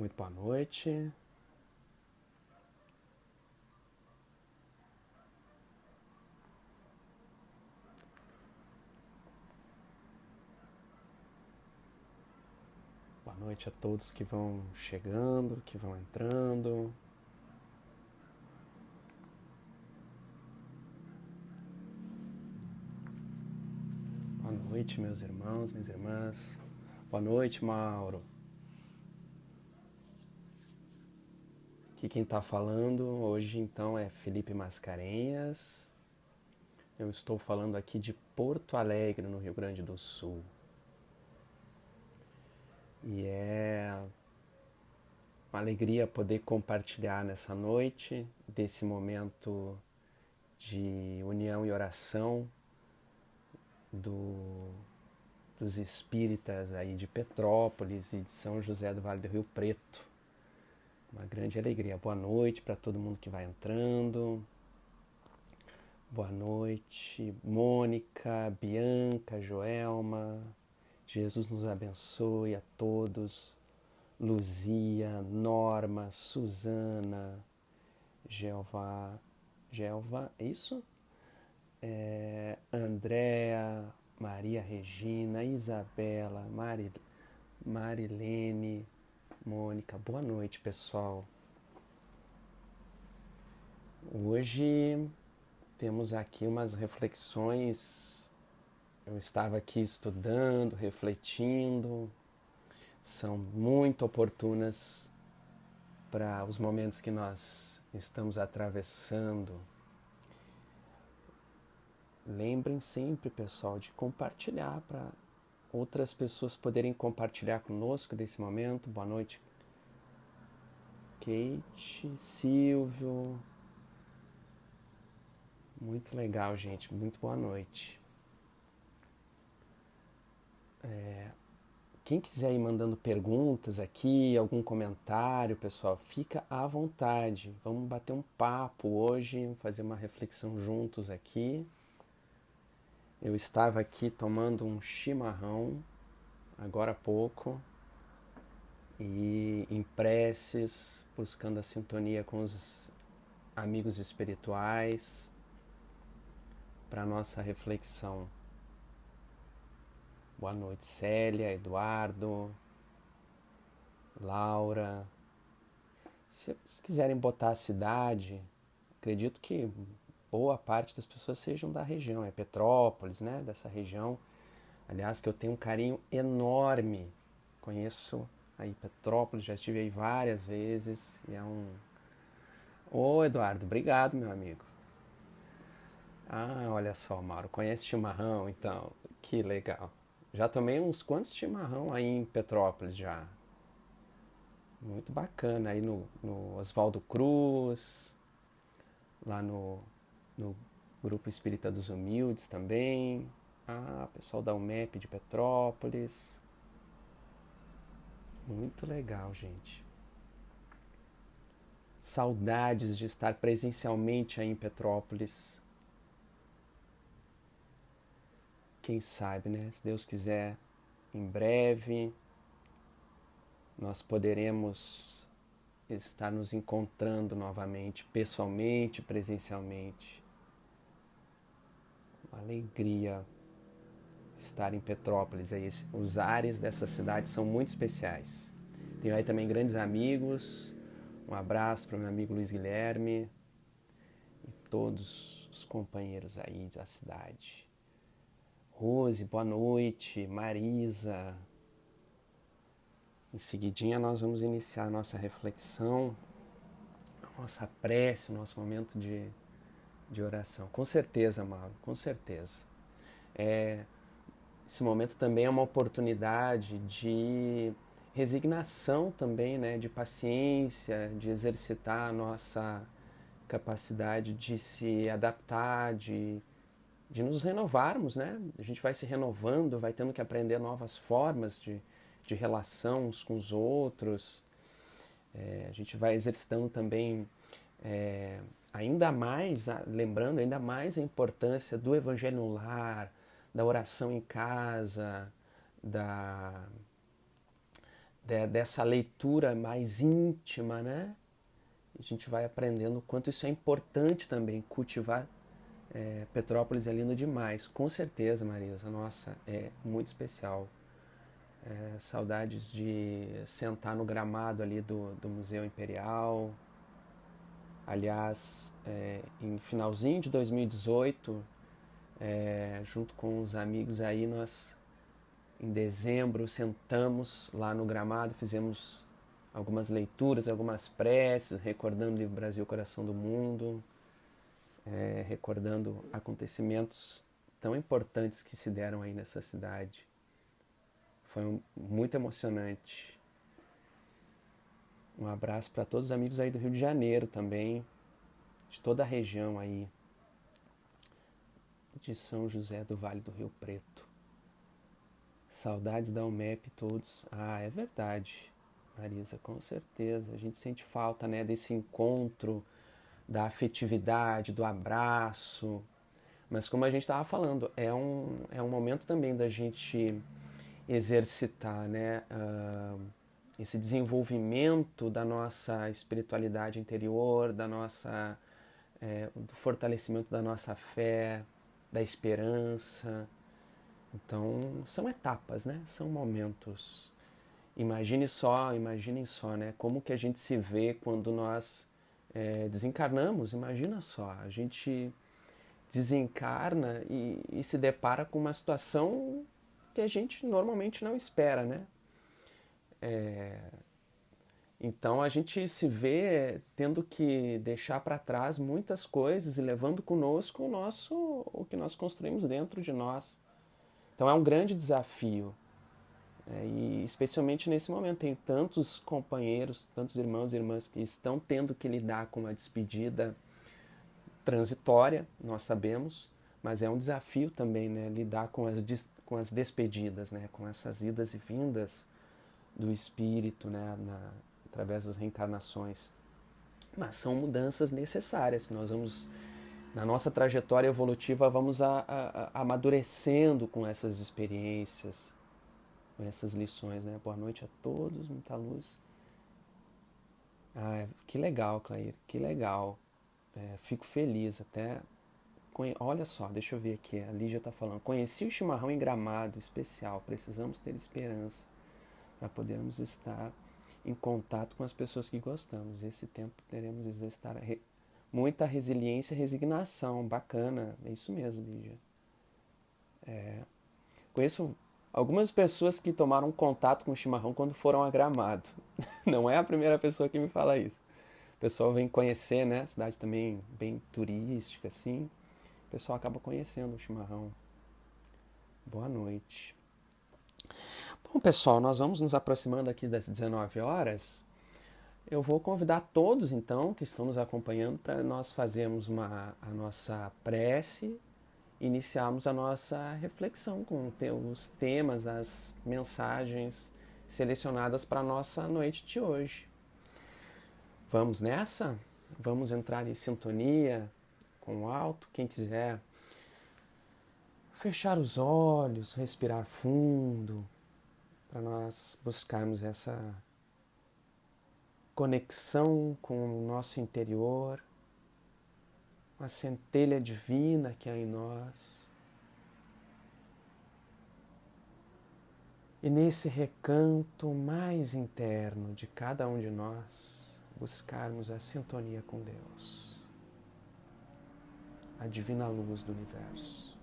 Muito boa noite. Boa noite a todos que vão chegando, que vão entrando. Boa noite, meus irmãos, minhas irmãs. Boa noite, Mauro. Aqui quem está falando hoje então é Felipe Mascarenhas. Eu estou falando aqui de Porto Alegre, no Rio Grande do Sul. E é uma alegria poder compartilhar nessa noite desse momento de união e oração dos espíritas aí de Petrópolis e de São José do Vale do Rio Preto. Uma grande alegria. Boa noite para todo mundo que vai entrando. Boa noite, Mônica, Bianca, Joelma. Jesus nos abençoe a todos. Luzia, Norma, Suzana, Gelva, é isso? Andréa, Maria Regina, Isabela, Marilene, Mônica. Boa noite, pessoal. Hoje temos aqui umas reflexões. Eu estava aqui estudando, refletindo. São muito oportunas para os momentos que nós estamos atravessando. Lembrem sempre, pessoal, de compartilhar para outras pessoas poderem compartilhar conosco desse momento. Boa noite, Kate, Silvio. Muito legal, gente. Muito boa noite. Quem quiser ir mandando perguntas aqui, algum comentário, pessoal, fica à vontade. Vamos bater um papo hoje, fazer uma reflexão juntos aqui. Eu estava aqui tomando um chimarrão, agora há pouco, e em preces, buscando a sintonia com os amigos espirituais para a nossa reflexão. Boa noite, Célia, Eduardo, Laura. Se quiserem botar a cidade, acredito que boa parte das pessoas sejam da região, é Petrópolis, né? Dessa região. Aliás, que eu tenho um carinho enorme. Conheço aí Petrópolis, já estive aí várias vezes e é um... Ô, Eduardo, obrigado, meu amigo. Ah, olha só, Mauro, conhece chimarrão, então, que legal. Já tomei uns quantos chimarrão aí em Petrópolis já. Muito bacana, aí no Oswaldo Cruz, lá no Grupo Espírita dos Humildes também. Ah, pessoal da UMEP de Petrópolis. Muito legal, gente. Saudades de estar presencialmente aí em Petrópolis. Quem sabe, né? Se Deus quiser, em breve nós poderemos estar nos encontrando novamente, pessoalmente, presencialmente. Uma alegria estar em Petrópolis. Aí, os ares dessa cidade são muito especiais. Tenho aí também grandes amigos. Um abraço para o meu amigo Luiz Guilherme e todos os companheiros aí da cidade. Rose, boa noite. Marisa. Em seguidinha nós vamos iniciar a nossa reflexão, a nossa prece, o nosso momento de oração. Com certeza, Mauro, com certeza. Esse momento também é uma oportunidade de resignação também, né? De paciência, de exercitar a nossa capacidade de se adaptar, de nos renovarmos, né? A gente vai se renovando, vai tendo que aprender novas formas de relação uns com os outros. A gente vai exercitando também ainda mais, lembrando ainda mais a importância do evangelho no lar, da oração em casa, dessa leitura mais íntima, né? A gente vai aprendendo o quanto isso é importante também, cultivar Petrópolis é lindo demais. Com certeza, Marisa, nossa, é muito especial. Saudades de sentar no gramado ali do Museu Imperial. Aliás, em finalzinho de 2018, junto com os amigos aí, nós em dezembro sentamos lá no gramado, fizemos algumas leituras, algumas preces, recordando o livro Brasil, Coração do Mundo, recordando acontecimentos tão importantes que se deram aí nessa cidade. Foi muito emocionante. Um abraço para todos os amigos aí do Rio de Janeiro também, de toda a região aí, de São José do Vale do Rio Preto. Saudades da UMEP todos. Ah, é verdade, Marisa, com certeza. A gente sente falta, né, desse encontro, da afetividade, do abraço. Mas como a gente estava falando, é um momento também da gente exercitar, né, esse desenvolvimento da nossa espiritualidade interior, do fortalecimento da nossa fé, da esperança. Então, são etapas, né? São momentos. Imaginem só, né? Como que a gente se vê quando nós desencarnamos. Imagina só, a gente desencarna e se depara com uma situação que a gente normalmente não espera, né? Então a gente se vê tendo que deixar para trás muitas coisas e levando conosco o que nós construímos dentro de nós. Então é um grande desafio. E especialmente nesse momento, tem tantos companheiros, tantos irmãos e irmãs que estão tendo que lidar com uma despedida transitória, nós sabemos, mas é um desafio também, né, lidar com as despedidas, né, com essas idas e vindas do espírito, né, através das reencarnações. Mas são mudanças necessárias que nós vamos, na nossa trajetória evolutiva, vamos amadurecendo com essas experiências, com essas lições, né? Boa noite a todos, muita luz. Ah, que legal, Clair, que legal. Fico feliz até. Olha só, deixa eu ver aqui, a Lígia está falando. Conheci o chimarrão em Gramado, especial. Precisamos ter esperança para podermos estar em contato com as pessoas que gostamos. Esse tempo teremos de exercitar muita resiliência e resignação. Bacana, é isso mesmo, Lígia. Conheço algumas pessoas que tomaram contato com o chimarrão quando foram a Gramado. Não é a primeira pessoa que me fala isso. O pessoal vem conhecer, né? A cidade também bem turística, assim. O pessoal acaba conhecendo o chimarrão. Boa noite. Bom, pessoal, nós vamos nos aproximando aqui das 19 horas. Eu vou convidar todos, então, que estão nos acompanhando para nós fazermos a nossa prece, iniciarmos a nossa reflexão com os temas, as mensagens selecionadas para a nossa noite de hoje. Vamos nessa? Vamos entrar em sintonia com o alto? Quem quiser fechar os olhos, respirar fundo, para nós buscarmos essa conexão com o nosso interior, a centelha divina que há em nós. E nesse recanto mais interno de cada um de nós, buscarmos a sintonia com Deus, a divina luz do universo.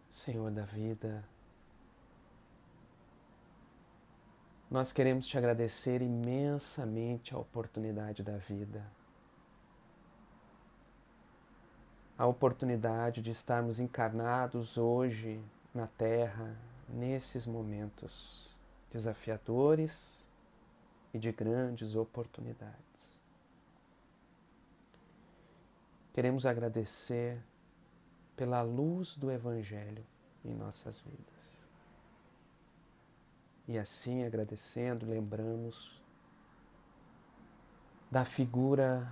Senhor da vida, nós queremos te agradecer imensamente a oportunidade da vida, a oportunidade de estarmos encarnados hoje na Terra, nesses momentos desafiadores e de grandes oportunidades. Queremos agradecer pela luz do Evangelho em nossas vidas. E assim, agradecendo, lembramos da figura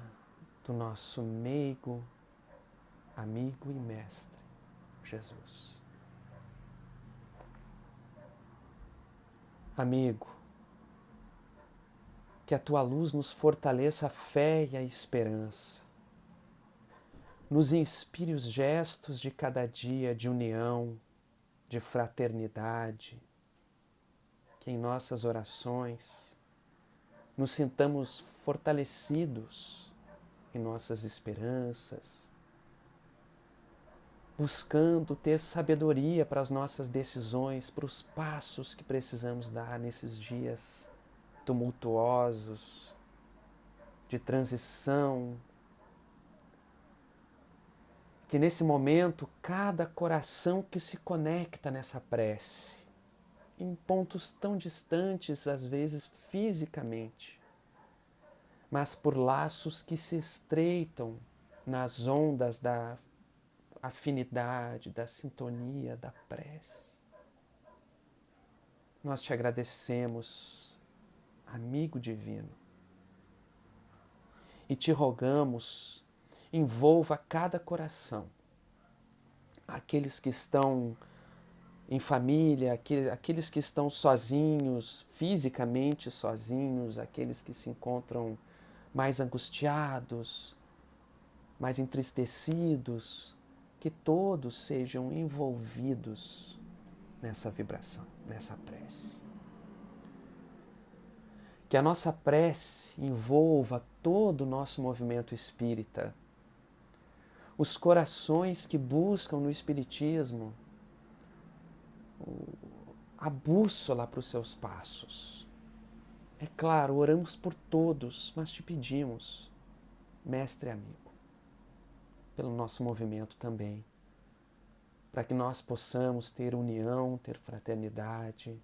do nosso meigo, amigo e mestre, Jesus. Amigo, que a tua luz nos fortaleça a fé e a esperança. Nos inspire os gestos de cada dia de união, de fraternidade. Que em nossas orações nos sintamos fortalecidos em nossas esperanças, buscando ter sabedoria para as nossas decisões, para os passos que precisamos dar nesses dias tumultuosos, de transição. Que nesse momento, cada coração que se conecta nessa prece, em pontos tão distantes, às vezes fisicamente, mas por laços que se estreitam nas ondas da afinidade, da sintonia, da prece. Nós te agradecemos, amigo divino, e te rogamos, envolva cada coração, aqueles que estão em família, aqueles que estão sozinhos, fisicamente sozinhos, aqueles que se encontram mais angustiados, mais entristecidos, que todos sejam envolvidos nessa vibração, nessa prece. Que a nossa prece envolva todo o nosso movimento espírita, os corações que buscam no Espiritismo a bússola para os seus passos. É claro, oramos por todos, mas te pedimos, mestre amigo, pelo nosso movimento também, para que nós possamos ter união, ter fraternidade,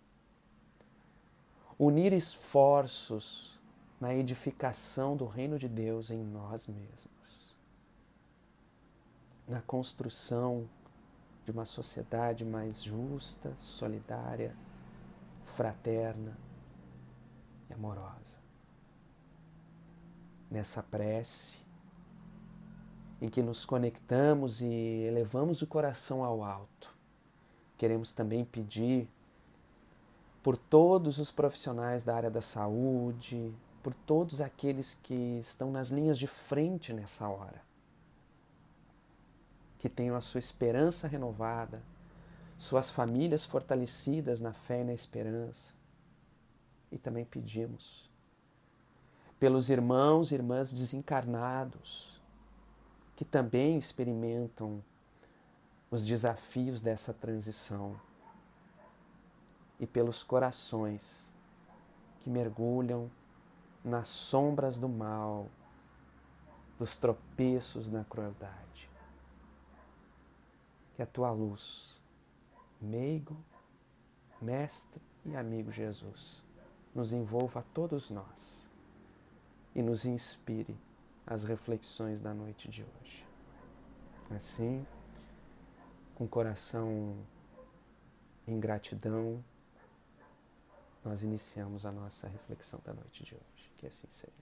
unir esforços na edificação do reino de Deus em nós mesmos, na construção de uma sociedade mais justa, solidária, fraterna e amorosa. Nessa prece, em que nos conectamos e elevamos o coração ao alto, queremos também pedir por todos os profissionais da área da saúde, por todos aqueles que estão nas linhas de frente nessa hora, que tenham a sua esperança renovada, suas famílias fortalecidas na fé e na esperança. E também pedimos pelos irmãos e irmãs desencarnados, que também experimentam os desafios dessa transição, e pelos corações que mergulham nas sombras do mal, dos tropeços na crueldade. Que a tua luz, meigo, mestre e amigo Jesus, nos envolva a todos nós e nos inspire às reflexões da noite de hoje. Assim, com o coração em gratidão, nós iniciamos a nossa reflexão da noite de hoje. Que assim seja.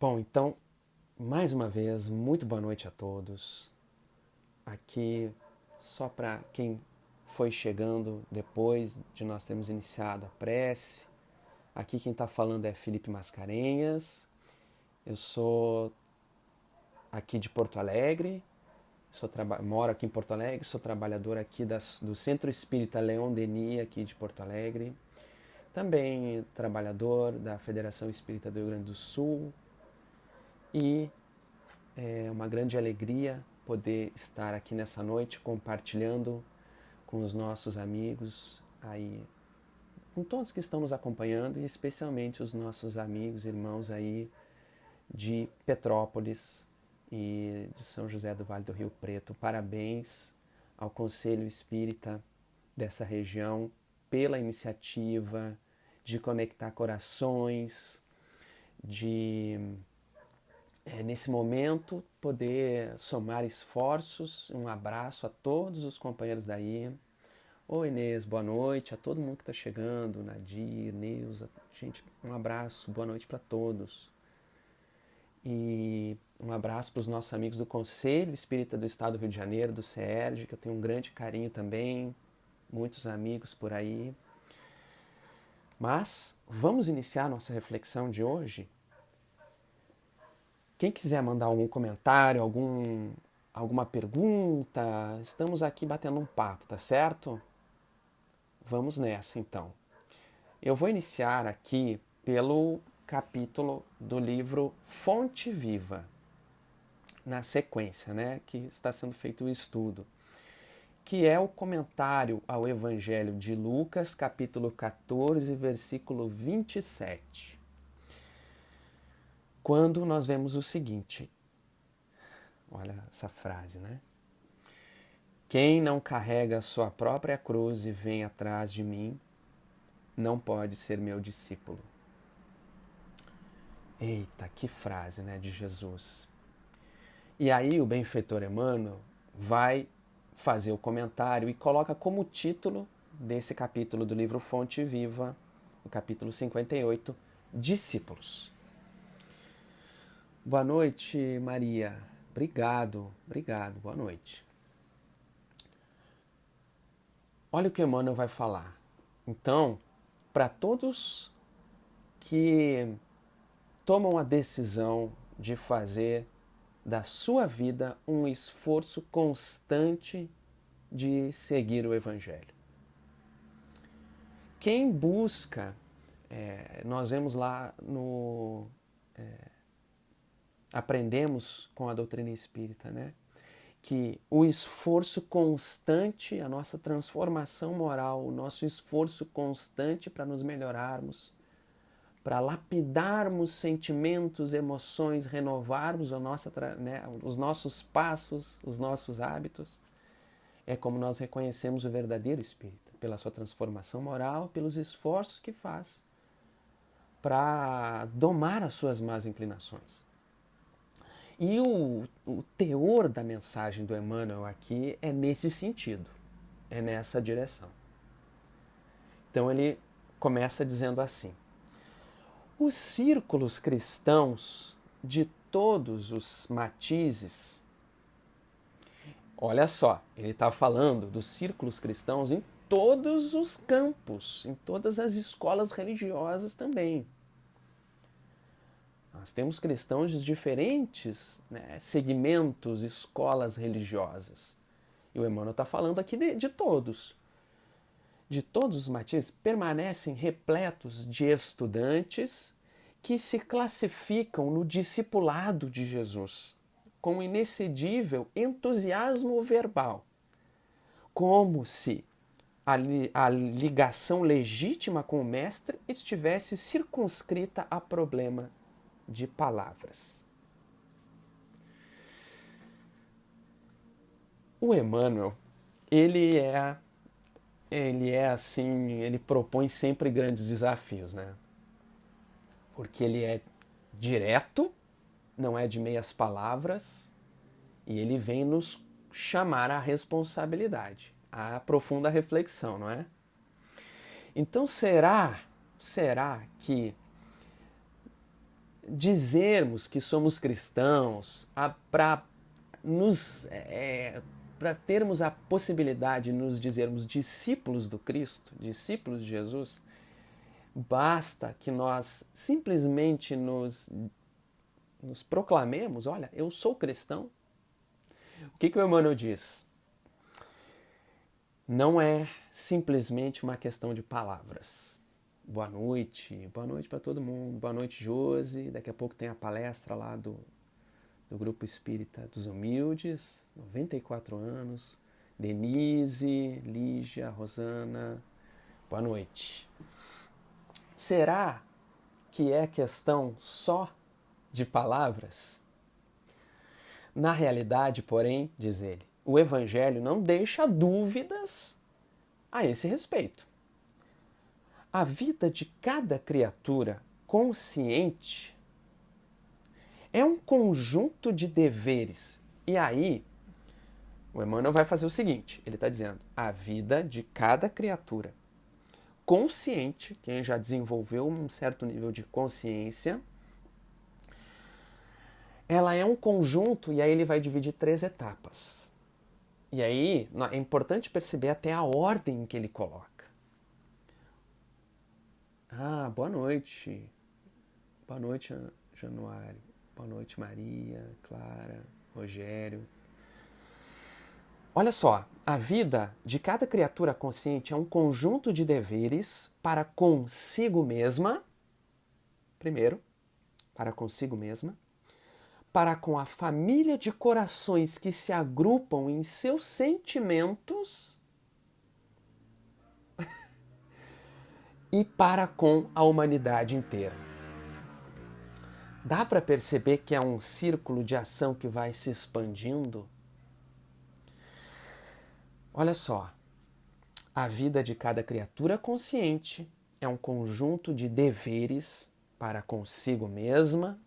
Bom, então, mais uma vez, muito boa noite a todos. Aqui, só para quem foi chegando depois de nós termos iniciado a prece, aqui quem está falando é Felipe Mascarenhas. Eu sou aqui de Porto Alegre, moro aqui em Porto Alegre, sou trabalhador aqui do Centro Espírita Leon Denis, aqui de Porto Alegre. Também trabalhador da Federação Espírita do Rio Grande do Sul. E é uma grande alegria poder estar aqui nessa noite compartilhando com os nossos amigos aí, com todos que estão nos acompanhando, e especialmente os nossos amigos, irmãos aí de Petrópolis e de São José do Vale do Rio Preto. Parabéns ao Conselho Espírita dessa região pela iniciativa de conectar corações, de nesse momento poder somar esforços. Um abraço a todos os companheiros daí. Oi Inês, boa noite a todo mundo que está chegando, Nadir, Neuza, gente, um abraço, boa noite para todos. E um abraço para os nossos amigos do Conselho Espírita do Estado do Rio de Janeiro, do CERJ, que eu tenho um grande carinho também, muitos amigos por aí. Mas vamos iniciar nossa reflexão de hoje. Quem quiser mandar algum comentário, alguma pergunta, estamos aqui batendo um papo, tá certo? Vamos nessa então. Eu vou iniciar aqui pelo capítulo do livro Fonte Viva, na sequência, né, que está sendo feito o estudo, que é o comentário ao Evangelho de Lucas, capítulo 14, versículo 27. Quando nós vemos o seguinte, olha essa frase, né? Quem não carrega a sua própria cruz e vem atrás de mim, não pode ser meu discípulo. Eita, que frase, né, de Jesus. E aí o benfeitor Emmanuel vai fazer o comentário e coloca como título desse capítulo do livro Fonte Viva, o capítulo 58, Discípulos. Boa noite, Maria. Obrigado, boa noite. Olha o que Emmanuel vai falar. Então, para todos que tomam a decisão de fazer da sua vida um esforço constante de seguir o Evangelho. Quem busca, nós vemos lá no... aprendemos com a doutrina espírita, né? Que o esforço constante, a nossa transformação moral, o nosso esforço constante para nos melhorarmos, para lapidarmos sentimentos, emoções, renovarmos os nossos passos, os nossos hábitos, é como nós reconhecemos o verdadeiro espírita, pela sua transformação moral, pelos esforços que faz para domar as suas más inclinações. E o teor da mensagem do Emmanuel aqui é nesse sentido, é nessa direção. Então ele começa dizendo assim: os círculos cristãos de todos os matizes, olha só, ele está falando dos círculos cristãos em todos os campos, em todas as escolas religiosas também. Nós temos cristãos de diferentes segmentos, escolas religiosas. E o Emmanuel está falando aqui de todos. De todos os matizes, permanecem repletos de estudantes que se classificam no discipulado de Jesus, com inexcedível entusiasmo verbal, como se a ligação legítima com o Mestre estivesse circunscrita a problema de palavras. O Emmanuel, ele propõe sempre grandes desafios, né? Porque ele é direto, não é de meias palavras, e ele vem nos chamar à responsabilidade, à profunda reflexão, não é? Então será que dizermos que somos cristãos para termos a possibilidade de nos dizermos discípulos do Cristo, discípulos de Jesus, basta que nós simplesmente nos proclamemos: olha, eu sou cristão. O que o Emmanuel diz? Não é simplesmente uma questão de palavras. Boa noite para todo mundo. Boa noite, Josi. Daqui a pouco tem a palestra lá do Grupo Espírita dos Humildes, 94 anos. Denise, Lígia, Rosana, boa noite. Será que é questão só de palavras? Na realidade, porém, diz ele, o Evangelho não deixa dúvidas a esse respeito. A vida de cada criatura consciente é um conjunto de deveres. E aí, o Emmanuel vai fazer o seguinte, ele está dizendo, a vida de cada criatura consciente, quem já desenvolveu um certo nível de consciência, ela é um conjunto e aí ele vai dividir 3 etapas. E aí é importante perceber até a ordem que ele coloca. Ah, boa noite. Boa noite, Januário. Boa noite, Maria, Clara, Rogério. Olha só, a vida de cada criatura consciente é um conjunto de deveres para consigo mesma, primeiro, para consigo mesma, para com a família de corações que se agrupam em seus sentimentos e para com a humanidade inteira. Dá para perceber que é um círculo de ação que vai se expandindo? Olha só, a vida de cada criatura consciente é um conjunto de deveres para consigo mesma,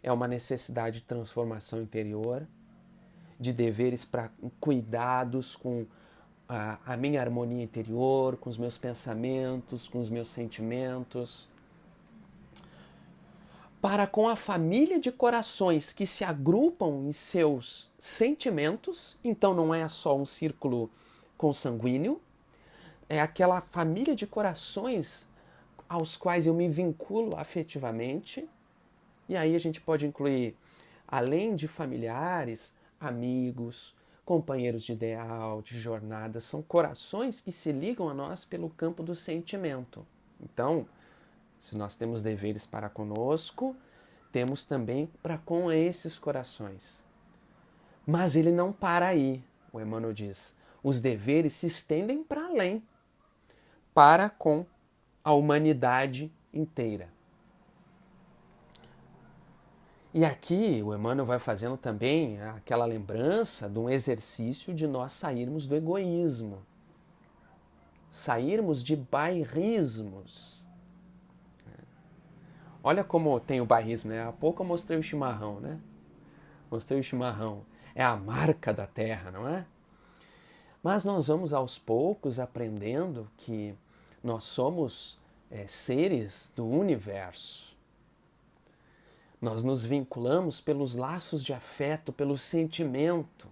é uma necessidade de transformação interior, de deveres para cuidados com a minha harmonia interior, com os meus pensamentos, com os meus sentimentos, para com a família de corações que se agrupam em seus sentimentos, então não é só um círculo consanguíneo, é aquela família de corações aos quais eu me vinculo afetivamente, e aí a gente pode incluir, além de familiares, amigos, companheiros de ideal, de jornada, são corações que se ligam a nós pelo campo do sentimento. Então, se nós temos deveres para conosco, temos também para com esses corações. Mas ele não para aí, o Emmanuel diz. Os deveres se estendem para além, para com a humanidade inteira. E aqui o Emmanuel vai fazendo também aquela lembrança de um exercício de nós sairmos do egoísmo, sairmos de bairrismos. Olha como tem o bairrismo, né? Há pouco eu mostrei o chimarrão, né? Mostrei o chimarrão. É a marca da terra, não é? Mas nós vamos aos poucos aprendendo que nós somos seres do universo. Nós nos vinculamos pelos laços de afeto, pelo sentimento.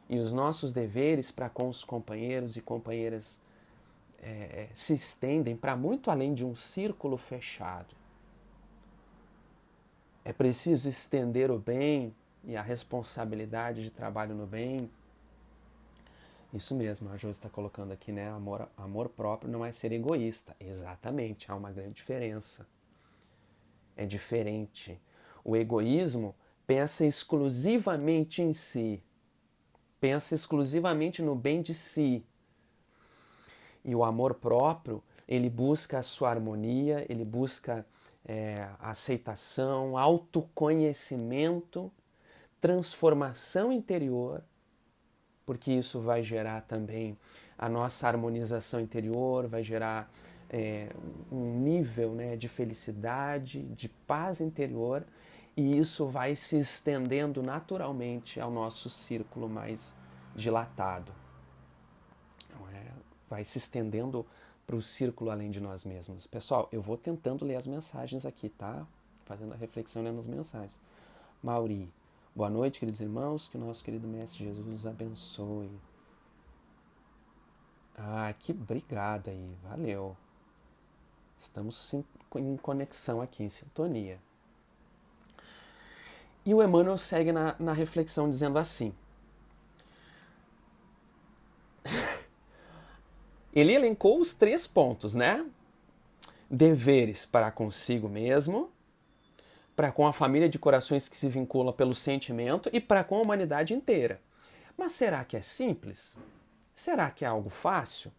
E os nossos deveres para com os companheiros e companheiras se estendem para muito além de um círculo fechado. É preciso estender o bem e a responsabilidade de trabalho no bem. Isso mesmo, a Josi está colocando aqui, né? Amor próprio não é ser egoísta. Exatamente, há uma grande diferença. É diferente. O egoísmo pensa exclusivamente em si. Pensa exclusivamente no bem de si. E o amor próprio, ele busca a sua harmonia, ele busca aceitação, autoconhecimento, transformação interior, porque isso vai gerar também a nossa harmonização interior, vai gerar um nível de felicidade, de paz interior, e isso vai se estendendo naturalmente ao nosso círculo mais dilatado. Vai se estendendo para o círculo além de nós mesmos. Pessoal, eu vou tentando ler as mensagens aqui, tá? Fazendo a reflexão lendo as mensagens. Mauri, boa noite, queridos irmãos, que o nosso querido Mestre Jesus nos abençoe. Ah, que obrigado aí, valeu. Estamos em conexão aqui, em sintonia. E o Emmanuel segue na reflexão dizendo assim. Ele elencou os 3 pontos, né? Deveres para consigo mesmo, para com a família de corações que se vincula pelo sentimento e para com a humanidade inteira. Mas será que é simples? Será que é algo fácil?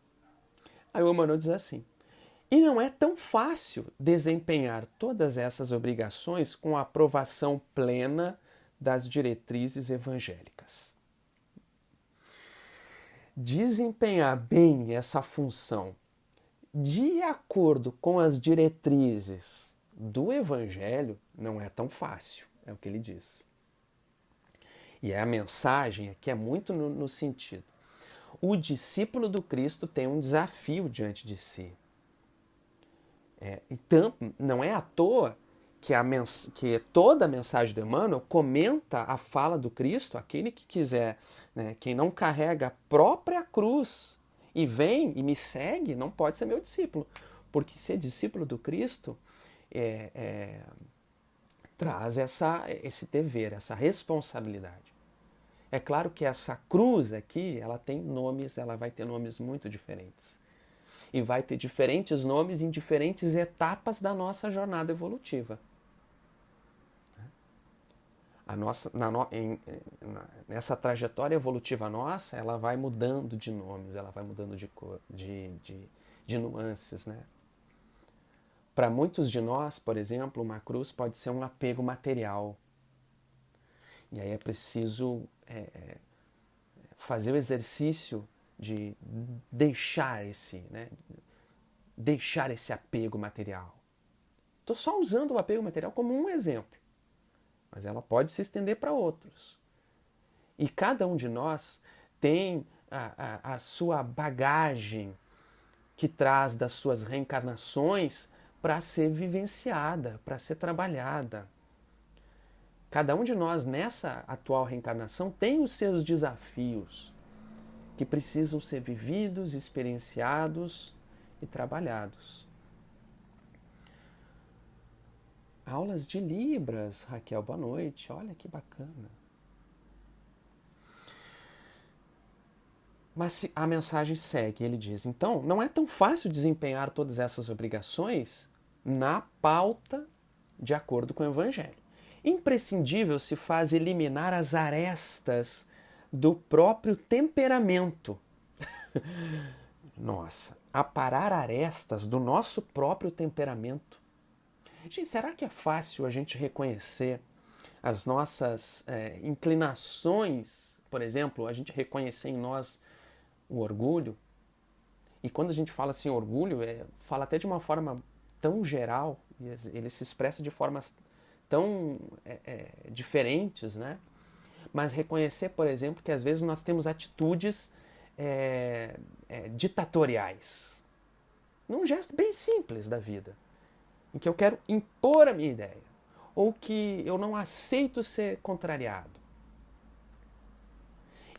Aí o Emmanuel diz assim, e não é tão fácil desempenhar todas essas obrigações com a aprovação plena das diretrizes evangélicas. Desempenhar bem essa função de acordo com as diretrizes do Evangelho não é tão fácil, é o que ele diz. E a mensagem aqui é muito no sentido. O discípulo do Cristo tem um desafio diante de si. Então, não é à toa que toda a mensagem do Emmanuel comenta a fala do Cristo, aquele que quiser, né, quem não carrega a própria cruz e vem e me segue, não pode ser meu discípulo. Porque ser discípulo do Cristo traz esse dever, essa responsabilidade. É claro que essa cruz aqui, ela vai ter nomes muito diferentes. E vai ter diferentes nomes em diferentes etapas da nossa jornada evolutiva. Nessa trajetória evolutiva nossa, ela vai mudando de nomes, ela vai mudando de nuances, né? Para muitos de nós, por exemplo, uma cruz pode ser um apego material. E aí é preciso fazer o exercício de deixar esse apego material. Estou só usando o apego material como um exemplo, mas ela pode se estender para outros. E cada um de nós tem a sua bagagem que traz das suas reencarnações para ser vivenciada, para ser trabalhada. Cada um de nós, nessa atual reencarnação, tem os seus desafios que precisam ser vividos, experienciados e trabalhados. Aulas de Libras, Raquel, boa noite. Olha que bacana. Mas a mensagem segue, ele diz, então, não é tão fácil desempenhar todas essas obrigações na pauta de acordo com o Evangelho. Imprescindível se faz eliminar as arestas do próprio temperamento. Nossa, aparar arestas do nosso próprio temperamento. Gente, será que é fácil a gente reconhecer as nossas inclinações? Por exemplo, a gente reconhecer em nós o orgulho? E quando a gente fala assim, orgulho, fala até de uma forma tão geral, e ele se expressa de formas tão diferentes, né? Mas reconhecer, por exemplo, que às vezes nós temos atitudes ditatoriais. Num gesto bem simples da vida, em que eu quero impor a minha ideia, ou que eu não aceito ser contrariado.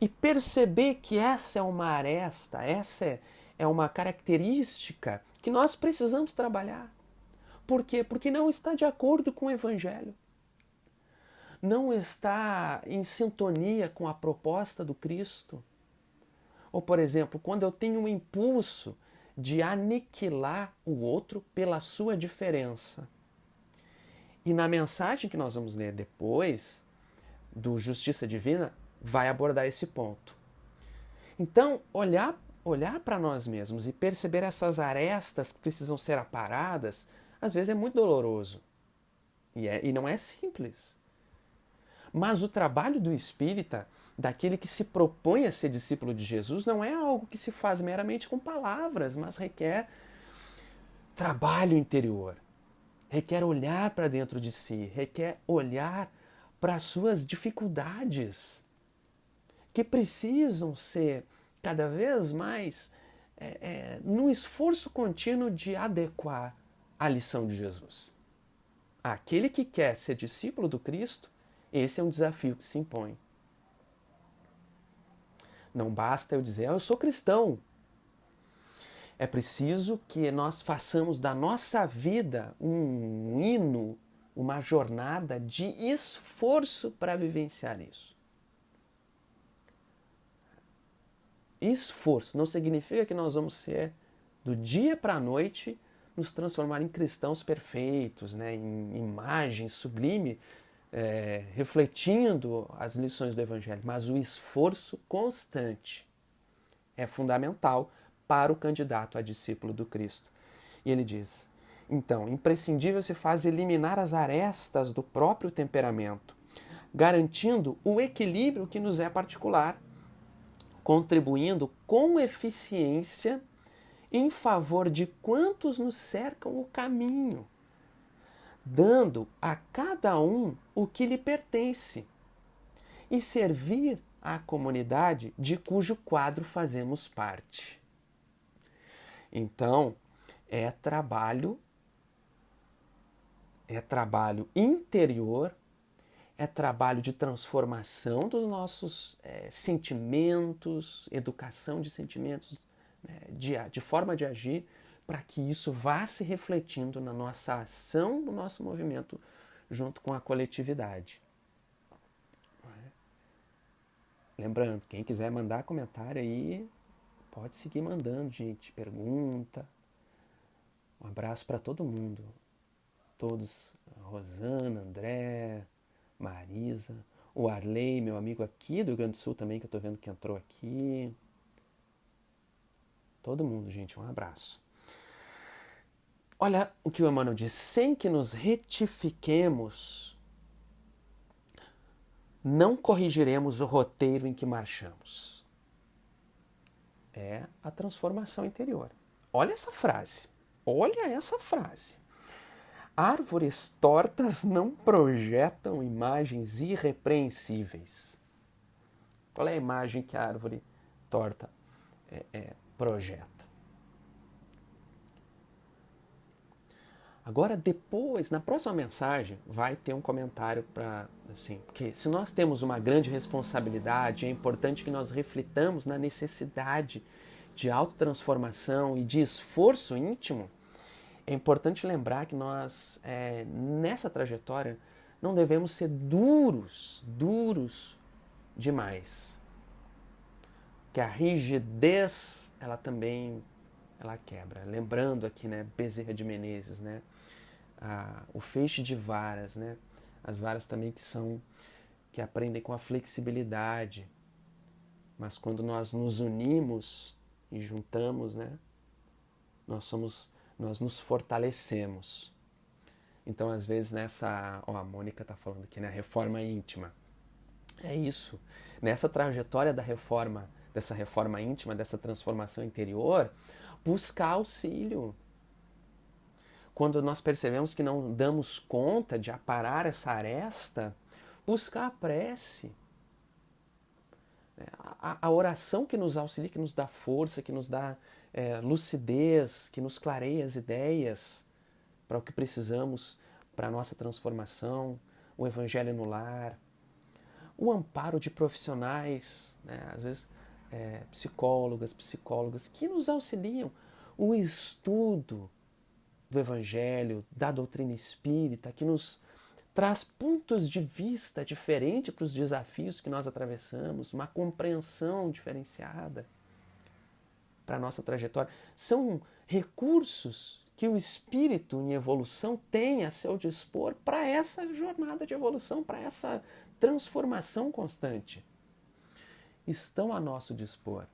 E perceber que essa é uma aresta, essa é uma característica que nós precisamos trabalhar. Por quê? Porque não está de acordo com o Evangelho. Não está em sintonia com a proposta do Cristo. Ou, por exemplo, quando eu tenho um impulso de aniquilar o outro pela sua diferença. E na mensagem que nós vamos ler depois, do Justiça Divina, vai abordar esse ponto. Então, olhar para nós mesmos e perceber essas arestas que precisam ser aparadas, às vezes é muito doloroso. E não é simples. Mas o trabalho do espírita, daquele que se propõe a ser discípulo de Jesus, não é algo que se faz meramente com palavras, mas requer trabalho interior. Requer olhar para dentro de si, requer olhar para as suas dificuldades, que precisam ser cada vez mais no esforço contínuo de adequar a lição de Jesus. Aquele que quer ser discípulo do Cristo, esse é um desafio que se impõe. Não basta eu dizer, eu sou cristão. É preciso que nós façamos da nossa vida um hino, uma jornada de esforço para vivenciar isso. Esforço não significa que nós vamos ser, do dia para a noite, nos transformar em cristãos perfeitos, né? Em imagem sublime, refletindo as lições do Evangelho. Mas o esforço constante é fundamental para o candidato a discípulo do Cristo. E ele diz, então, imprescindível se faz eliminar as arestas do próprio temperamento, garantindo o equilíbrio que nos é particular, contribuindo com eficiência em favor de quantos nos cercam o caminho, dando a cada um o que lhe pertence e servir à comunidade de cujo quadro fazemos parte. Então, é trabalho É trabalho interior, é trabalho de transformação dos nossos sentimentos, educação de sentimentos, né, de forma de agir, para que isso vá se refletindo na nossa ação, no nosso movimento, junto com a coletividade. Lembrando, quem quiser mandar comentário aí, pode seguir mandando, gente. Pergunta. Um abraço para todo mundo. Todos. Rosana, André, Marisa, o Arley, meu amigo aqui do Rio Grande do Sul também, que eu tô vendo que entrou aqui. Todo mundo, gente. Um abraço. Olha o que o Emmanuel diz. Sem que nos retifiquemos, não corrigiremos o roteiro em que marchamos. É a transformação interior. Olha essa frase. Olha essa frase. Árvores tortas não projetam imagens irrepreensíveis. Qual é a imagem que a árvore torta projeta? Agora, depois, na próxima mensagem, vai ter um comentário para, assim, porque se nós temos uma grande responsabilidade, é importante que nós reflitamos na necessidade de autotransformação e de esforço íntimo. É importante lembrar que nós, nessa trajetória, não devemos ser duros demais. Que a rigidez, ela também, ela quebra. Lembrando aqui, né, Bezerra de Menezes, né, o feixe de varas, né, as varas também que aprendem com a flexibilidade. Mas quando nós nos unimos e juntamos, né, nós nos fortalecemos. Então, às vezes, a Mônica está falando aqui, né? Reforma íntima. É isso. Nessa trajetória dessa reforma íntima, dessa transformação interior, buscar auxílio. Quando nós percebemos que não damos conta de aparar essa aresta, buscar a prece. A oração que nos auxilia, que nos dá força, que nos dá lucidez, que nos clareia as ideias para o que precisamos para a nossa transformação, o evangelho no lar, o amparo de profissionais, né, às vezes psicólogas, que nos auxiliam, o estudo do evangelho, da doutrina espírita, que nos traz pontos de vista diferentes para os desafios que nós atravessamos, uma compreensão diferenciada para a nossa trajetória. São recursos que o espírito em evolução tem a seu dispor para essa jornada de evolução, para essa transformação constante. Estão a nosso dispor.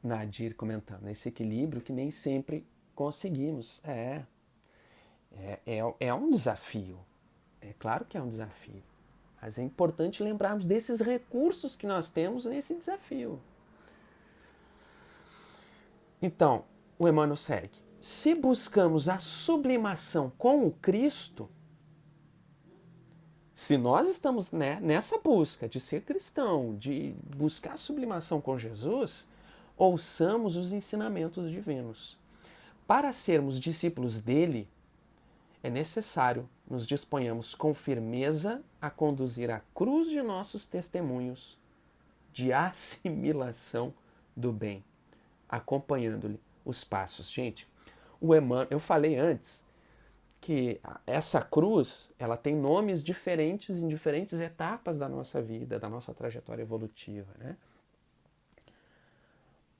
Nadir comentando, esse equilíbrio que nem sempre conseguimos. É um desafio. É claro que é um desafio. Mas é importante lembrarmos desses recursos que nós temos nesse desafio. Então, o Emmanuel segue. Se buscamos a sublimação com o Cristo, se nós estamos nessa busca de ser cristão, de buscar a sublimação com Jesus, ouçamos os ensinamentos divinos. Para sermos discípulos dele, é necessário nos disponhamos com firmeza a conduzir a cruz de nossos testemunhos de assimilação do bem, acompanhando-lhe os passos. Gente, o Emmanuel, eu falei antes que essa cruz, ela tem nomes diferentes em diferentes etapas da nossa vida, da nossa trajetória evolutiva, né?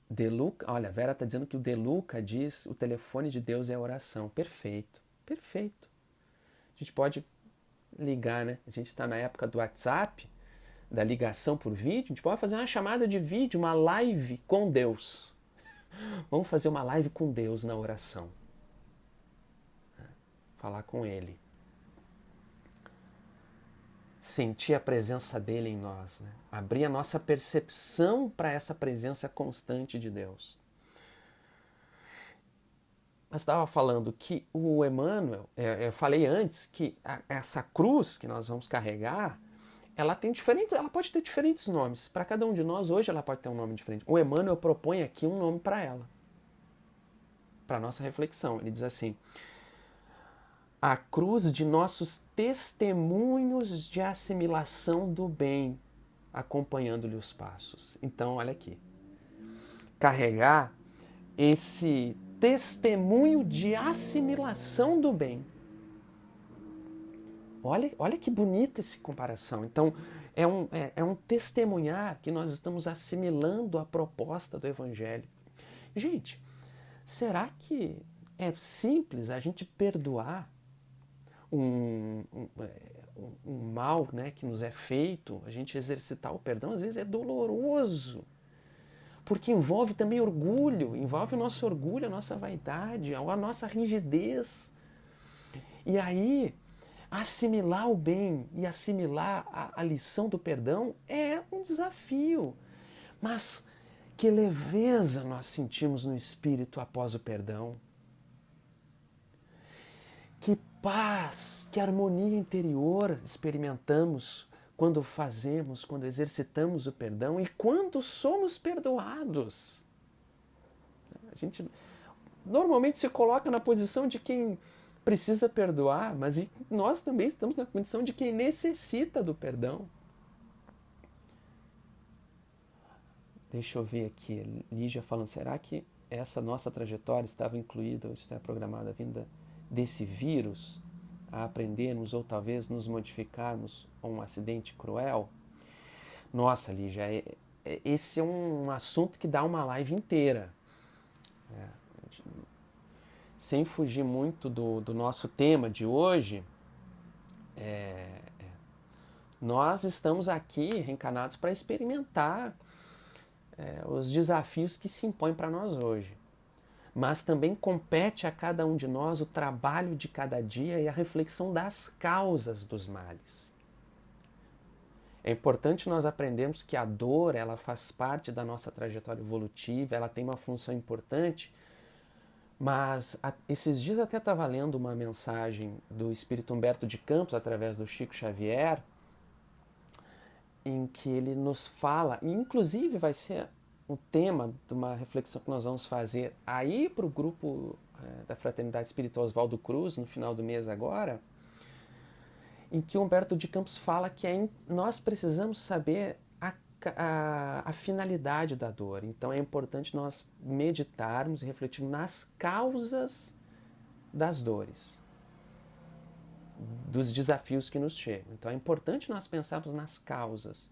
De Luca, olha, a Vera está dizendo que o De Luca diz o telefone de Deus é a oração. Perfeito, perfeito. A gente pode ligar, né? A gente está na época do WhatsApp, da ligação por vídeo, a gente pode fazer uma chamada de vídeo, uma live com Deus. Vamos fazer uma live com Deus na oração. Falar com Ele. Sentir a presença dele em nós, né? Abrir a nossa percepção para essa presença constante de Deus. Mas estava falando que o Emmanuel, eu falei antes que essa cruz que nós vamos carregar, ela pode ter diferentes nomes. Para cada um de nós, hoje ela pode ter um nome diferente. O Emmanuel propõe aqui um nome para ela, para a nossa reflexão. Ele diz assim: a cruz de nossos testemunhos de assimilação do bem, acompanhando-lhe os passos. Então, olha aqui. Carregar esse testemunho de assimilação do bem. Olha que bonita essa comparação. Então, é um testemunhar que nós estamos assimilando a proposta do Evangelho. Gente, será que é simples a gente perdoar um mal, né, que nos é feito? A gente exercitar o perdão, às vezes é doloroso. Porque envolve também orgulho, envolve o nosso orgulho, a nossa vaidade, a nossa rigidez. E aí, assimilar o bem e assimilar a lição do perdão é um desafio. Mas que leveza nós sentimos no espírito após o perdão. Que paz, que harmonia interior experimentamos quando fazemos, quando exercitamos o perdão e quando somos perdoados. A gente normalmente se coloca na posição de quem precisa perdoar, mas nós também estamos na condição de quem necessita do perdão. Deixa eu ver aqui, Lígia falando, será que essa nossa trajetória estava incluída ou está programada a vinda desse vírus a aprendermos ou talvez nos modificarmos a um acidente cruel? Nossa, Lígia, esse é um assunto que dá uma live inteira. Sem fugir muito do nosso tema de hoje, nós estamos aqui reencarnados para experimentar os desafios que se impõem para nós hoje. Mas também compete a cada um de nós o trabalho de cada dia e a reflexão das causas dos males. É importante nós aprendermos que a dor, ela faz parte da nossa trajetória evolutiva, ela tem uma função importante, mas esses dias até estava lendo uma mensagem do Espírito Humberto de Campos, através do Chico Xavier, em que ele nos fala, e inclusive vai ser o tema de uma reflexão que nós vamos fazer aí para o grupo da Fraternidade Espírita Oswaldo Cruz, no final do mês agora, em que Humberto de Campos fala que nós precisamos saber a finalidade da dor. Então é importante nós meditarmos e refletirmos nas causas das dores, dos desafios que nos chegam. Então é importante nós pensarmos nas causas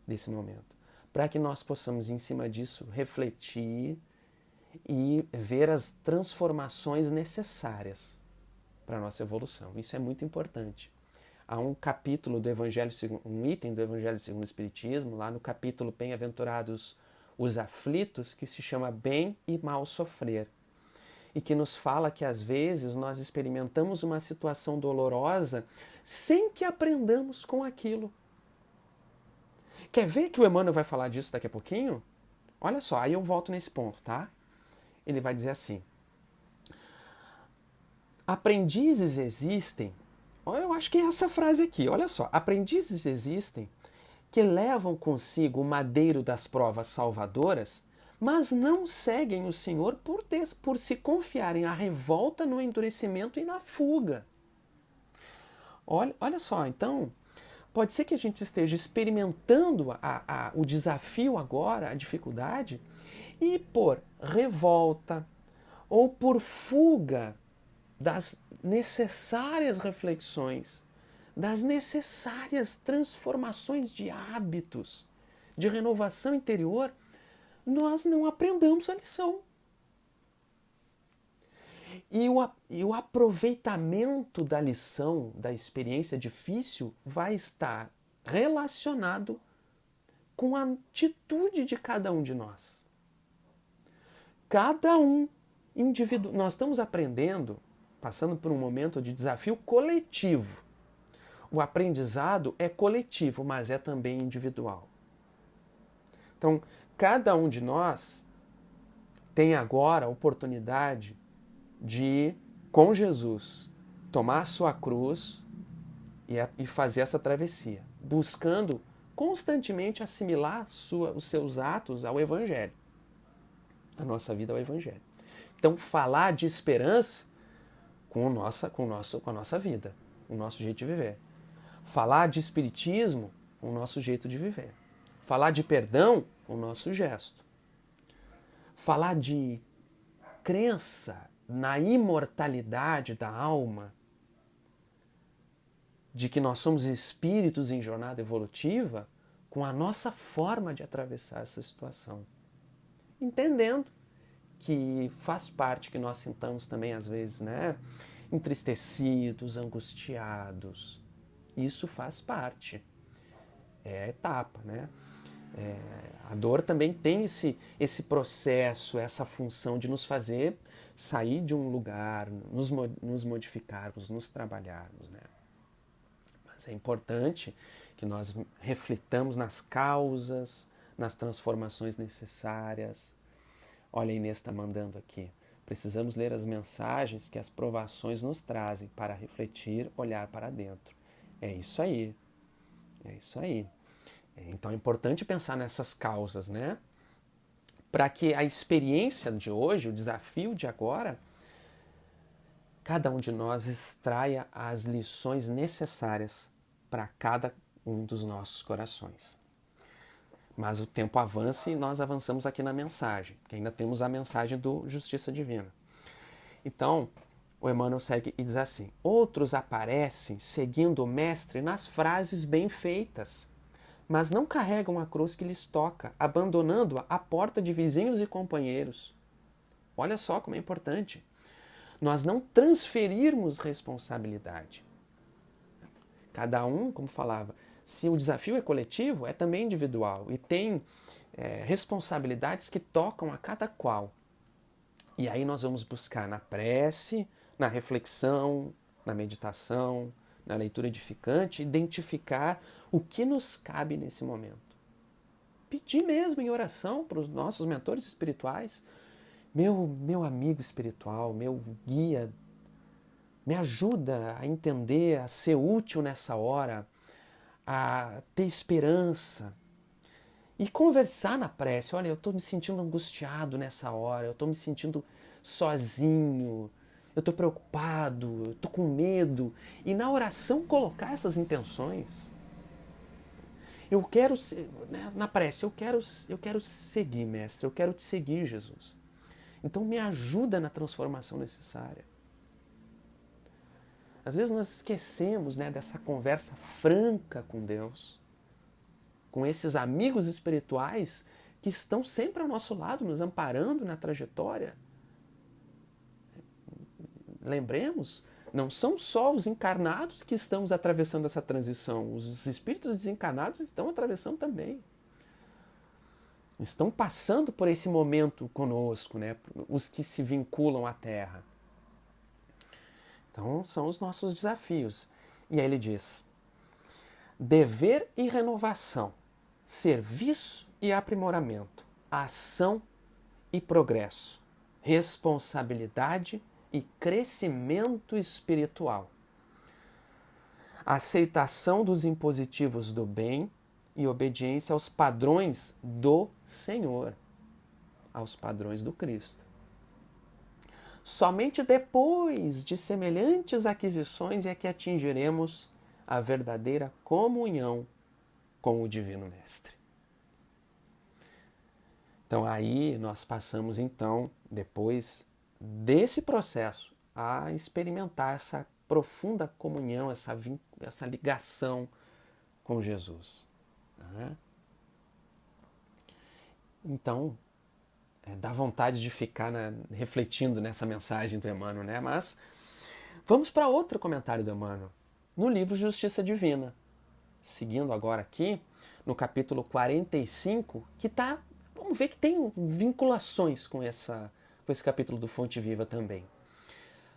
desse momento, para que nós possamos, em cima disso, refletir e ver as transformações necessárias para a nossa evolução. Isso é muito importante. Há um capítulo do Evangelho, um item do Evangelho segundo o Espiritismo, lá no capítulo Bem-aventurados os aflitos, que se chama Bem e Mal Sofrer, e que nos fala que às vezes nós experimentamos uma situação dolorosa sem que aprendamos com aquilo. Quer ver que o Emmanuel vai falar disso daqui a pouquinho? Olha só, aí eu volto nesse ponto, tá? Ele vai dizer assim: aprendizes existem. Eu acho que é essa frase aqui, olha só. Aprendizes existem que levam consigo o madeiro das provas salvadoras, mas não seguem o Senhor por se confiarem à revolta, no endurecimento e na fuga. Olha só, então, pode ser que a gente esteja experimentando o desafio agora, a dificuldade, e por revolta ou por fuga das necessárias reflexões, das necessárias transformações de hábitos, de renovação interior, nós não aprendamos a lição. E o aproveitamento da lição, da experiência difícil, vai estar relacionado com a atitude de cada um de nós. Cada um indivíduo. Nós estamos aprendendo, passando por um momento de desafio coletivo. O aprendizado é coletivo, mas é também individual. Então, cada um de nós tem agora a oportunidade de, com Jesus, tomar a sua cruz e fazer essa travessia, buscando constantemente assimilar os seus atos ao Evangelho, a nossa vida ao Evangelho. Então, falar de esperança com a nossa vida, o nosso jeito de viver. Falar de espiritismo, o nosso jeito de viver. Falar de perdão, o nosso gesto. Falar de crença na imortalidade da alma, de que nós somos espíritos em jornada evolutiva, com a nossa forma de atravessar essa situação. Entendendo que faz parte que nós sintamos também, às vezes, né, entristecidos, angustiados. Isso faz parte. É a etapa, né? A dor também tem esse processo, essa função de nos fazer sair de um lugar, nos modificarmos, nos trabalharmos, né? Mas é importante que nós reflitamos nas causas, nas transformações necessárias. Olha, a Inês está mandando aqui. Precisamos ler as mensagens que as provações nos trazem para refletir, olhar para dentro. É isso aí. É isso aí. Então é importante pensar nessas causas, né? Para que a experiência de hoje, o desafio de agora, cada um de nós extraia as lições necessárias para cada um dos nossos corações. Mas o tempo avança e nós avançamos aqui na mensagem, que ainda temos a mensagem do Justiça Divina. Então, o Emmanuel segue e diz assim: outros aparecem seguindo o mestre nas frases bem feitas, mas não carregam a cruz que lhes toca, abandonando-a à porta de vizinhos e companheiros. Olha só como é importante. Nós não transferirmos responsabilidade. Cada um, como falava, se o desafio é coletivo, é também individual. E tem responsabilidades que tocam a cada qual. E aí nós vamos buscar na prece, na reflexão, na meditação, na leitura edificante, identificar o que nos cabe nesse momento. Pedir mesmo em oração para os nossos mentores espirituais: meu amigo espiritual, meu guia, me ajuda a entender, a ser útil nessa hora, a ter esperança. E conversar na prece: olha, eu estou me sentindo angustiado nessa hora, eu estou me sentindo sozinho, eu estou preocupado, eu estou com medo. E na oração colocar essas intenções. Eu quero, na prece, eu quero seguir, mestre, eu quero te seguir, Jesus. Então me ajuda na transformação necessária. Às vezes nós esquecemos, né, dessa conversa franca com Deus, com esses amigos espirituais que estão sempre ao nosso lado, nos amparando na trajetória. Lembremos, não são só os encarnados que estamos atravessando essa transição, os espíritos desencarnados estão atravessando também. Estão passando por esse momento conosco, né? Os que se vinculam à Terra. Então, são os nossos desafios. E aí ele diz: dever e renovação, serviço e aprimoramento, ação e progresso, responsabilidade e crescimento espiritual, aceitação dos impositivos do bem e obediência aos padrões do Senhor, aos padrões do Cristo. Somente depois de semelhantes aquisições é que atingiremos a verdadeira comunhão com o Divino Mestre. Então aí nós passamos então, depois desse processo, a experimentar essa profunda comunhão, essa ligação com Jesus. Né? Então, dá vontade de ficar refletindo nessa mensagem do Emmanuel, né? Mas vamos para outro comentário do Emmanuel, no livro Justiça Divina. Seguindo agora aqui, no capítulo 45, que tá, vamos ver que tem vinculações com esse capítulo do Fonte Viva também.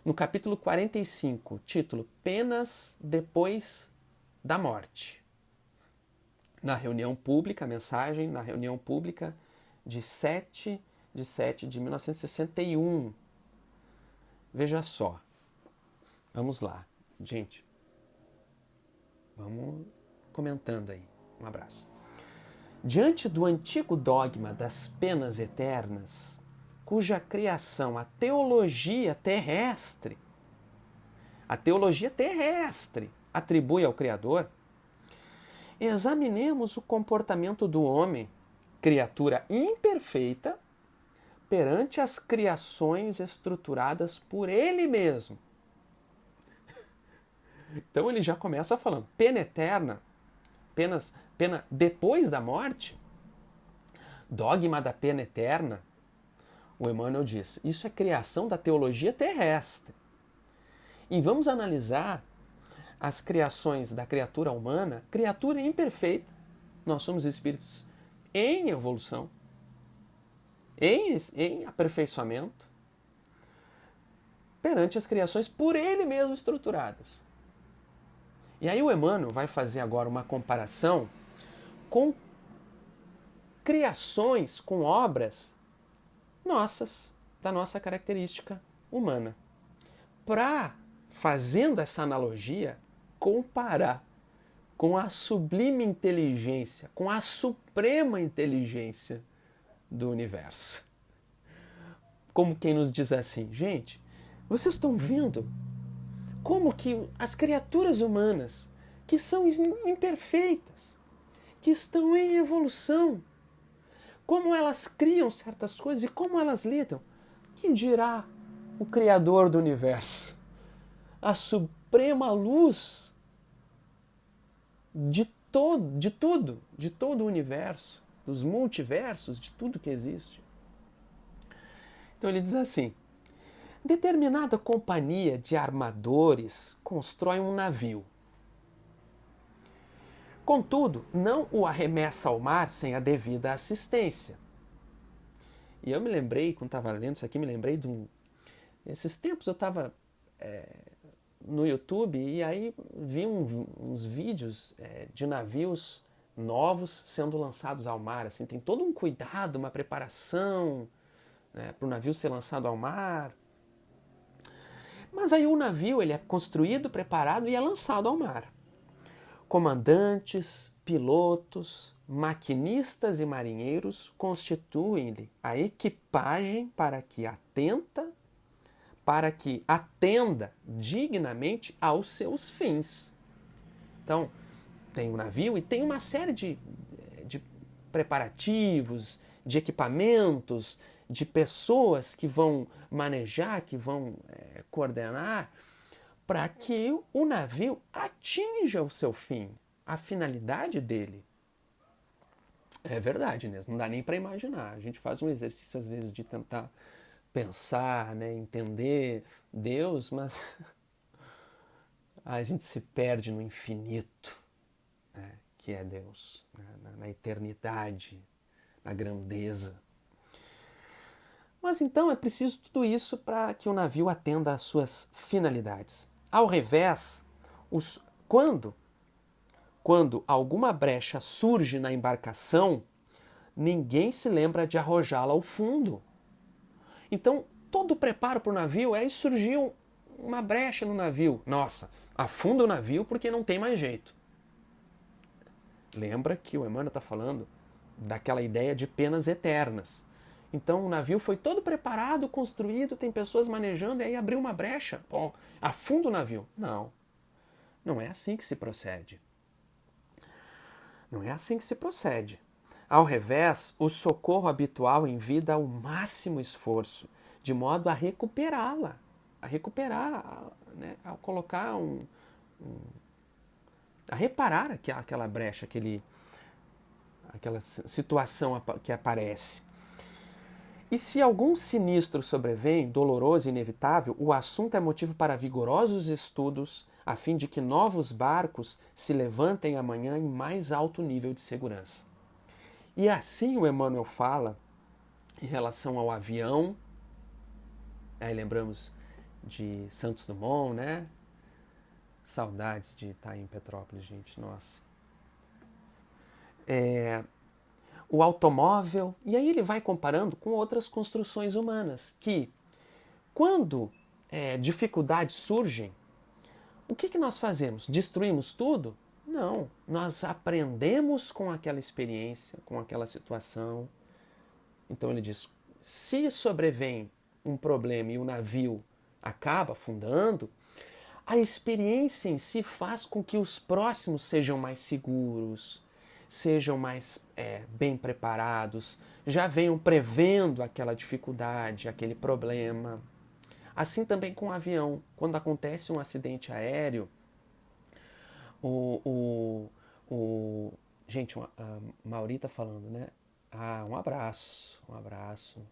No capítulo 45, título: Penas depois da morte. Na reunião pública, a mensagem na reunião pública de 7 de 1961. Veja só. Vamos lá, gente. Vamos comentando aí. Um abraço. Diante do antigo dogma das penas eternas, cuja criação a teologia terrestre a teologia terrestre atribui ao Criador, examinemos o comportamento do homem, criatura imperfeita, perante as criações estruturadas por ele mesmo. Então ele já começa falando, pena eterna, pena depois da morte, dogma da pena eterna. O Emmanuel diz, isso é criação da teologia terrestre. E vamos analisar as criações da criatura humana, criatura imperfeita. Nós somos espíritos em evolução, em aperfeiçoamento, perante as criações por ele mesmo estruturadas. E aí o Emmanuel vai fazer agora uma comparação com criações, com obras nossas, da nossa característica humana. Para, fazendo essa analogia, comparar com a sublime inteligência, com a suprema inteligência do universo. Como quem nos diz assim, gente, vocês estão vendo como que as criaturas humanas, que são imperfeitas, que estão em evolução, como elas criam certas coisas e como elas lidam. Quem dirá o Criador do universo? A suprema luz de todo o universo, dos multiversos, de tudo que existe. Então ele diz assim, determinada companhia de armadores constrói um navio. Contudo, não o arremessa ao mar sem a devida assistência. E eu me lembrei, quando estava lendo isso aqui, me lembrei de um... Esses tempos eu estava no YouTube e aí vi uns vídeos de navios novos sendo lançados ao mar. Assim, tem todo um cuidado, uma preparação, né, para o navio ser lançado ao mar. Mas aí o navio ele é construído, preparado e é lançado ao mar. Comandantes, pilotos, maquinistas e marinheiros constituem-lhe a equipagem para que atenda dignamente aos seus fins. Então, tem o navio e tem uma série de preparativos, de equipamentos, de pessoas que vão manejar, que vão coordenar, para que o navio atinja o seu fim, a finalidade dele. É verdade, né? Não dá nem para imaginar. A gente faz um exercício, às vezes, de tentar pensar, né, entender Deus, mas a gente se perde no infinito, né, que é Deus, né, na eternidade, na grandeza. Mas então é preciso tudo isso para que o navio atenda às suas finalidades. Ao revés, quando alguma brecha surge na embarcação, ninguém se lembra de arrojá-la ao fundo. Então, todo o preparo para o navio é surgir uma brecha no navio. Nossa, afunda o navio porque não tem mais jeito. Lembra que o Emmanuel está falando daquela ideia de penas eternas. Então o navio foi todo preparado, construído, tem pessoas manejando, e aí abriu uma brecha. Bom, afunda o navio. Não, não é assim que se procede. Não é assim que se procede. Ao revés, o socorro habitual envida o máximo esforço, de modo a recuperá-la, né, a colocar a reparar aquela brecha, aquela situação que aparece. E se algum sinistro sobrevém, doloroso e inevitável, o assunto é motivo para vigorosos estudos, a fim de que novos barcos se levantem amanhã em mais alto nível de segurança. E assim o Emmanuel fala em relação ao avião. Aí lembramos de Santos Dumont, né? Saudades de estar em Petrópolis, gente, nossa. O automóvel, e aí ele vai comparando com outras construções humanas, que quando dificuldades surgem, o que nós fazemos? Destruímos tudo? Não, nós aprendemos com aquela experiência, com aquela situação. Então ele diz, se sobrevém um problema e o navio acaba afundando, A experiência em si faz com que os próximos sejam mais seguros, sejam mais bem preparados, já venham prevendo aquela dificuldade, aquele problema. Assim também com o avião. Quando acontece um acidente aéreo, o, gente, a Mauri tá falando, né? Ah, um abraço, um abraço.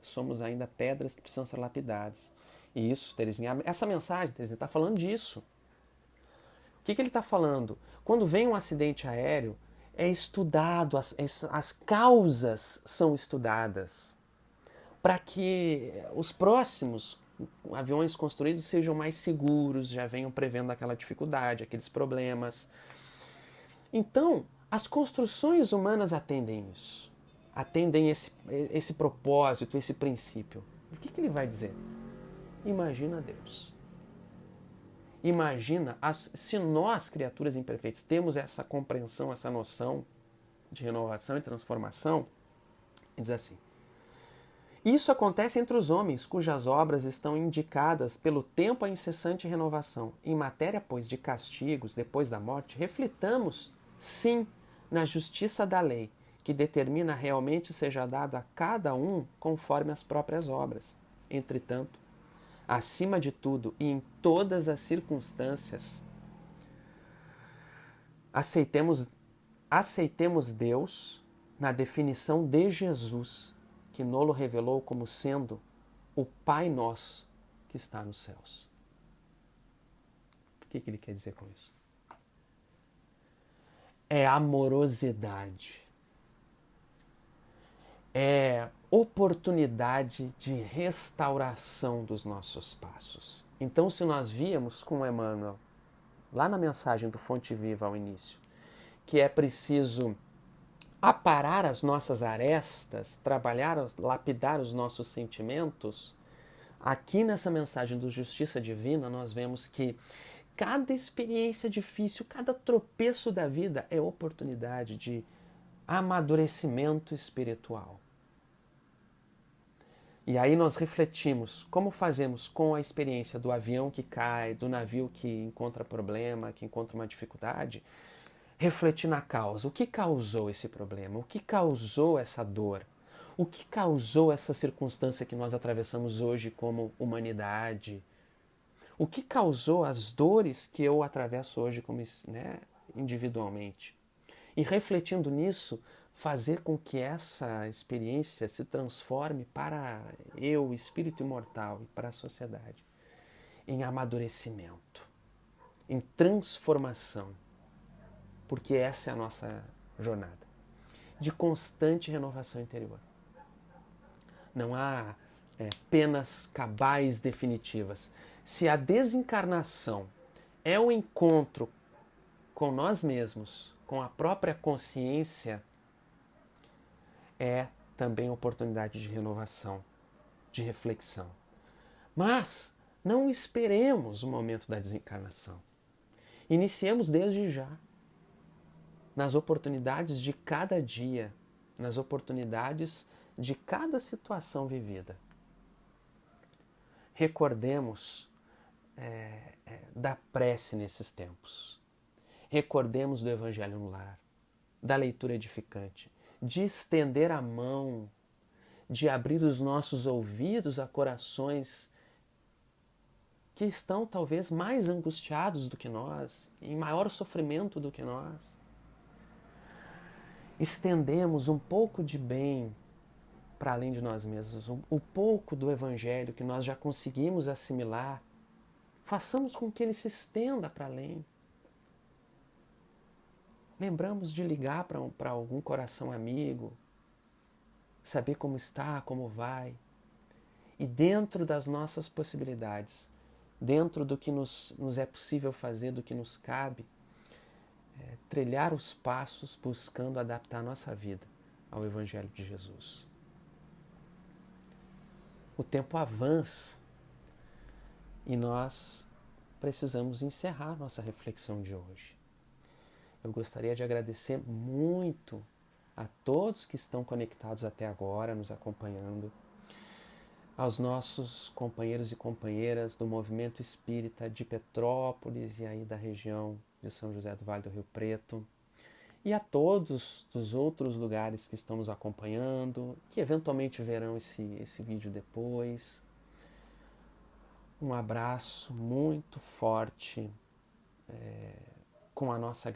Somos ainda pedras que precisam ser lapidadas. Isso, Terezinha. Essa mensagem, Terezinha, está falando disso. O que ele está falando? Quando vem um acidente aéreo, é estudado, as causas são estudadas para que os próximos aviões construídos sejam mais seguros, já venham prevendo aquela dificuldade, aqueles problemas. Então, as construções humanas atendem isso, atendem esse propósito, esse princípio. O que ele vai dizer? Imagina Deus. Imagina se nós, criaturas imperfeitas, temos essa compreensão, essa noção de renovação e transformação. Ele diz assim: isso acontece entre os homens, cujas obras estão indicadas pelo tempo a incessante renovação. Em matéria, pois, de castigos depois da morte, reflitamos, sim, na justiça da lei, que determina realmente seja dado a cada um conforme as próprias obras. Entretanto, acima de tudo e em todas as circunstâncias, aceitemos Deus na definição de Jesus, que nolo revelou como sendo o Pai Nosso que está nos céus. O que ele quer dizer com isso? É amorosidade. É oportunidade de restauração dos nossos passos. Então, se nós víamos com Emmanuel, lá na mensagem do Fonte Viva ao início, que é preciso aparar as nossas arestas, trabalhar, lapidar os nossos sentimentos, aqui nessa mensagem do Justiça Divina nós vemos que cada experiência difícil, cada tropeço da vida é oportunidade de amadurecimento espiritual. E aí nós refletimos como fazemos com a experiência do avião que cai, do navio que encontra problema, que encontra uma dificuldade, refletir na causa. O que causou esse problema? O que causou essa dor? O que causou essa circunstância que nós atravessamos hoje como humanidade? O que causou as dores que eu atravesso hoje como, individualmente? E refletindo nisso, fazer com que essa experiência se transforme para eu, espírito imortal, e para a sociedade, em amadurecimento, em transformação, porque essa é a nossa jornada, de constante renovação interior. Não há penas cabais definitivas. Se a desencarnação é o encontro com nós mesmos, com a própria consciência, é também oportunidade de renovação, de reflexão. Mas não esperemos o momento da desencarnação. Iniciemos desde já, nas oportunidades de cada dia, nas oportunidades de cada situação vivida. Recordemos da prece nesses tempos. Recordemos do Evangelho no lar, da leitura edificante, de estender a mão, de abrir os nossos ouvidos a corações que estão talvez mais angustiados do que nós, em maior sofrimento do que nós. Estendemos um pouco de bem para além de nós mesmos, o pouco do Evangelho que nós já conseguimos assimilar, façamos com que ele se estenda para além. Lembramos de ligar para algum coração amigo, saber como está, como vai. E dentro das nossas possibilidades, dentro do que nos é possível fazer, do que nos cabe, trilhar os passos buscando adaptar a nossa vida ao Evangelho de Jesus. O tempo avança e nós precisamos encerrar nossa reflexão de hoje. Eu gostaria de agradecer muito a todos que estão conectados até agora, nos acompanhando, aos nossos companheiros e companheiras do movimento espírita de Petrópolis e aí da região de São José do Vale do Rio Preto, e a todos dos outros lugares que estão nos acompanhando, que eventualmente verão esse vídeo depois. Um abraço muito forte, com a nossa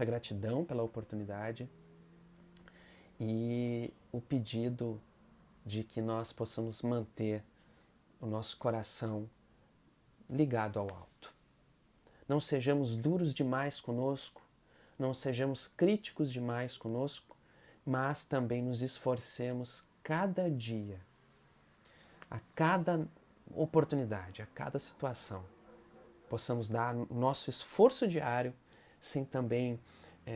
gratidão pela oportunidade e o pedido de que nós possamos manter o nosso coração ligado ao alto. Não sejamos duros demais conosco, não sejamos críticos demais conosco, mas também nos esforcemos cada dia, a cada oportunidade, a cada situação, possamos dar o nosso esforço diário sem também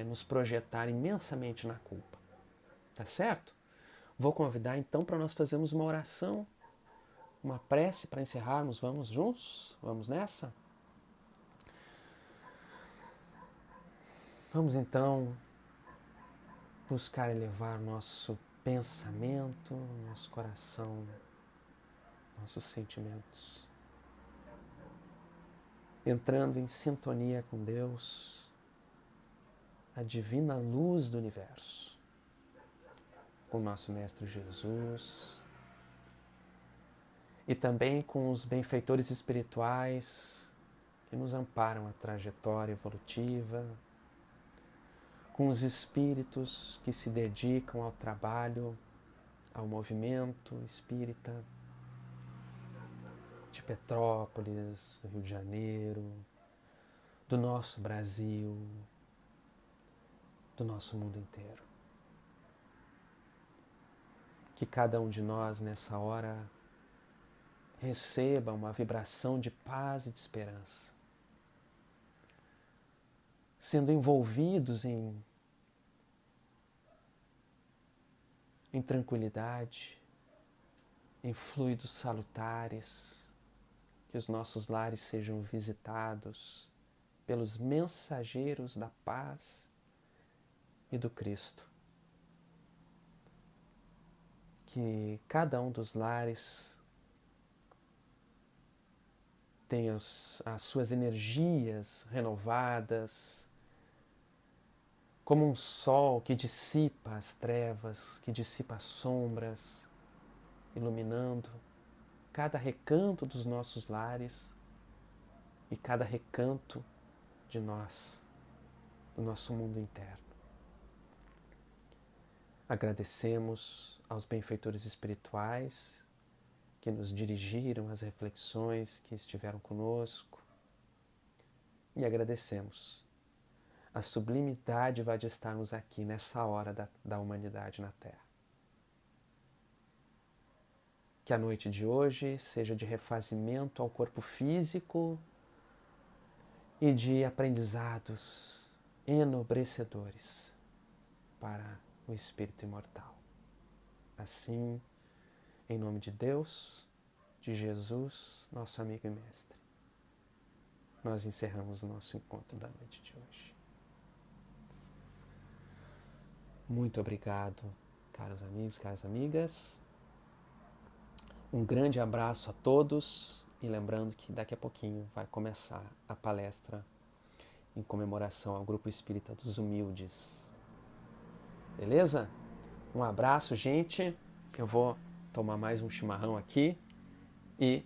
nos projetar imensamente na culpa. Tá certo? Vou convidar então para nós fazermos uma oração, uma prece para encerrarmos. Vamos juntos? Vamos nessa? Vamos então buscar elevar nosso pensamento, nosso coração, nossos sentimentos, entrando em sintonia com Deus, a divina luz do universo, com nosso Mestre Jesus e também com os benfeitores espirituais que nos amparam a trajetória evolutiva, com os espíritos que se dedicam ao trabalho, ao movimento espírita de Petrópolis, do Rio de Janeiro, do nosso Brasil, do nosso mundo inteiro. Que cada um de nós nessa hora receba uma vibração de paz e de esperança, sendo envolvidos em tranquilidade, em fluidos salutares, que os nossos lares sejam visitados pelos mensageiros da paz e do Cristo. Que cada um dos lares tenha as suas energias renovadas, como um sol que dissipa as trevas, que dissipa as sombras, iluminando cada recanto dos nossos lares e cada recanto de nós, do nosso mundo interno. Agradecemos aos benfeitores espirituais que nos dirigiram às reflexões, que estiveram conosco, e agradecemos a sublime dádiva de estarmos aqui nessa hora da humanidade na Terra. Que a noite de hoje seja de refazimento ao corpo físico e de aprendizados enobrecedores para o espírito imortal. Assim, em nome de Deus, de Jesus, nosso amigo e mestre, nós encerramos o nosso encontro da noite de hoje. Muito obrigado, caros amigos, caras amigas. Um grande abraço a todos e lembrando que daqui a pouquinho vai começar a palestra em comemoração ao Grupo Espírita dos Humildes. Beleza? Um abraço, gente. Eu vou tomar mais um chimarrão aqui e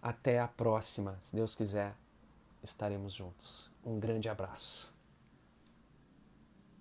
até a próxima. Se Deus quiser, estaremos juntos. Um grande abraço.